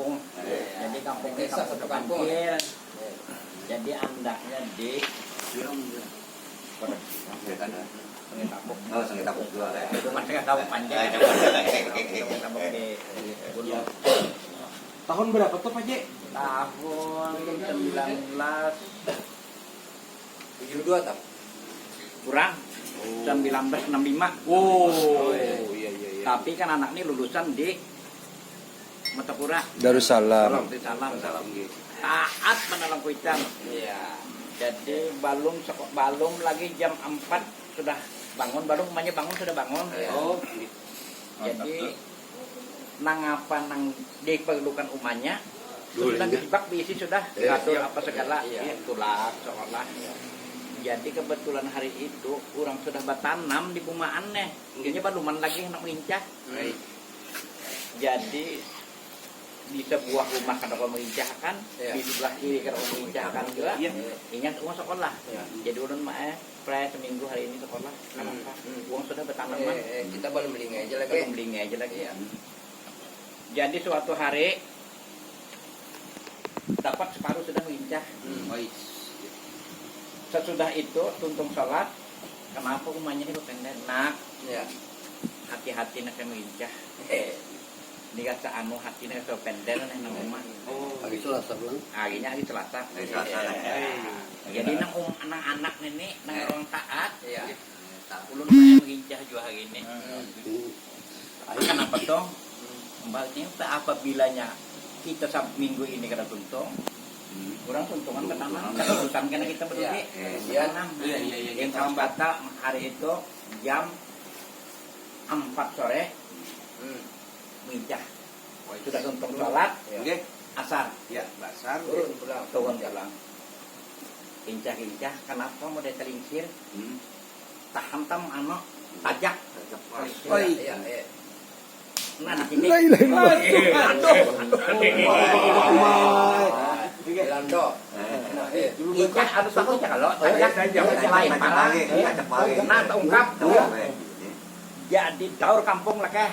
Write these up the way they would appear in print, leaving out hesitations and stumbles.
kampung. Jadi kampung ini satu kampung. Jadi andaknya di Oh, Sengit Tapuk juga ya. itu masih nggak tahu panjang. Tahun berapa tuh Pak J? Tahun 72 tak? kurang 1965. Oh, iya. Tapi kan anak ini lulusan di Metapura. Darussalam. Salam. Taat menolong kuitan. Iya. Jadi balung lagi jam 4 sudah bangun, baru umumnya bangun sudah bangun. Oh, Jadi nang apa nang diperlukan umanya sudah dijebak diisi sudah ngatur apa segala itulah seolah. Jadi kebetulan hari itu orang sudah bertanam di bumaannya. Ini baluman lagi nak mengincah. Jadi di sebuah rumah kada kau mengincahkan, di sebelah kiri kada kau mengincahkan juga. Ingat uang sekolah. Jadi ulun mah seminggu hari ini sekolah. Kenapa? Uang sudah bertanaman. Kita baru beli aja lagi. Belum beli aja lagi ya. Jadi suatu hari dapat separuh sudah mengincah. Sesudah itu tuntung sholat. Kenapa rumahnya ini pendek? Nak, hati-hati nak mengincah. Ini kata anu hati nak pendek nak nang rumah. Pagi Selasa pulang. Akhirnya hari Selasa. Jadi nang anak nenek nang orang taat. Ulun saya mengincah juga hari ini. Kenapa dong? Kembalinya apabila kita minggu ini kada tuntung, kurang tuntungan pertama urusan karena kita berdua. Yang kawan bata hari itu jam 4 sore mengincah. Sudah tuntung sholat, asar. Ya, basar. Turun pulang. Turun pulang. Kincah-kincah, kenapa mau ditelingsir? Tahan tam anak tajak. Iya. Nah, di sini. Lando. Kincah harus tahu kalau tajak lain parah. Nah, terungkap. Jadi daur kampung lah keh.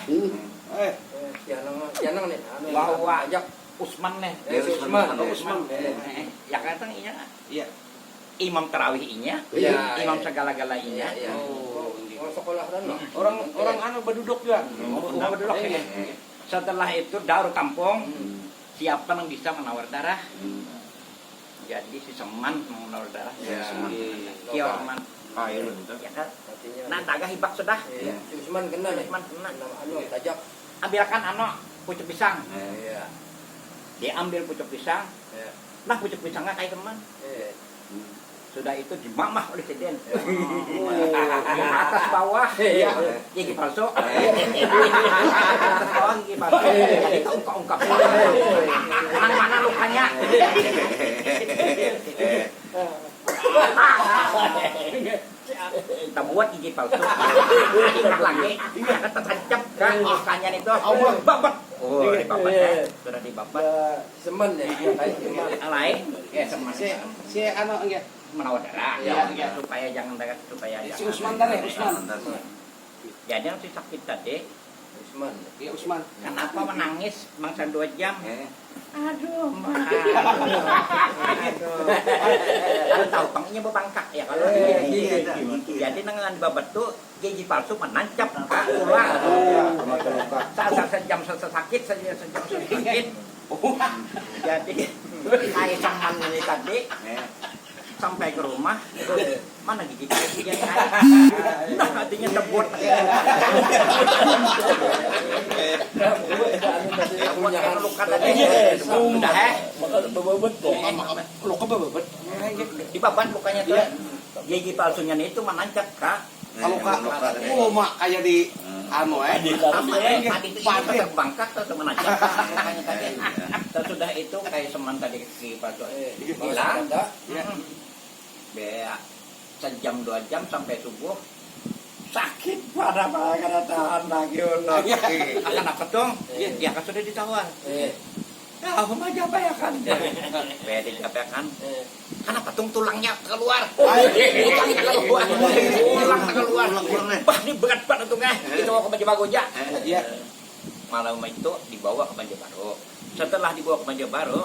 Jangan nih. Bahwa ajak Usman nih. Usman. Ya kadang iya. Iya. Imam tarawihnya, imam segala-galanya. Orang sekolah kan. Orang anu berduduk juga. Berduduk ya. Setelah itu daur kampung, siapa yang bisa menawar darah? Jadi si Seman menawar darah. Kiorman. Ya kan? Nah, dagah hibak sudah. Usman kena nih. Usman kena. Anu tajak. Ambilkan anak pucuk pisang. Diambil pucuk pisang. Nah, pucuk pisangnya kayak teman. Sudah itu dimamah oleh Seden. Atas bawah gigi palsu. Atas bawah gigi palsu. Jadi keungkap-ungkap. Mana lukanya? Kita buat gigi palsu. Ingat lagi, akan tertancap kan lukanya itu. Babat. Oh, dibabat ya. Sudah dibabat. Semen ya. Lain, Semen. Si anu enggak menawar darah supaya jangan darah supaya si Usman tadi, Usman. Jadi yang si sakit tadi Usman. Iya, Usman. kenapa menangis mangsa 2 jam aduh mah aduh tahu panginya bebangkak ya kalau jadi nangan babat tuh gigi palsu menancap ke ulang saat sejam sakit sejam sakit jadi kayak saman ini tadi sampai ke rumah, mana gigi kakinya nah hatinya terbuat luka tadi sudah Bebebet kok. Luka bebebet. dibabat lukanya tuh gigi palsunya itu menancap kak Luka. Oh, mak kayak di anu sama tadi itu terbangkak terus menancap lukanya tadi sudah itu kayak seman tadi gigi palsu hilang Bea sejam 2 jam sampai subuh sakit pada karena tahan lagi akan apa dong? Ya kan sudah ditawar. Ya apa aja apa ya kan? Bea dicapekan. Karena patung tulangnya keluar. Tulang keluar. Bah ini berat banget untungnya. Itu mau ke baju bagoja. Iya. malam itu dibawa ke Banjarbaru. Setelah dibawa ke Banjarbaru,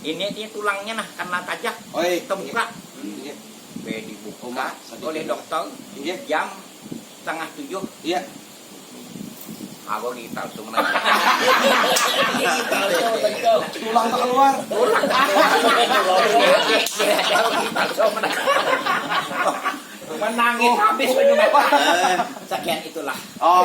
ini dia tulangnya nah karena tajak Oi. terbuka. Iya. Dibuka Sedikit. oleh dokter Iya. jam 6:30. Iya. Aku ditalsum lagi. Tulang tak keluar. Menangis habis penyumbang. Sekian itulah. Oh.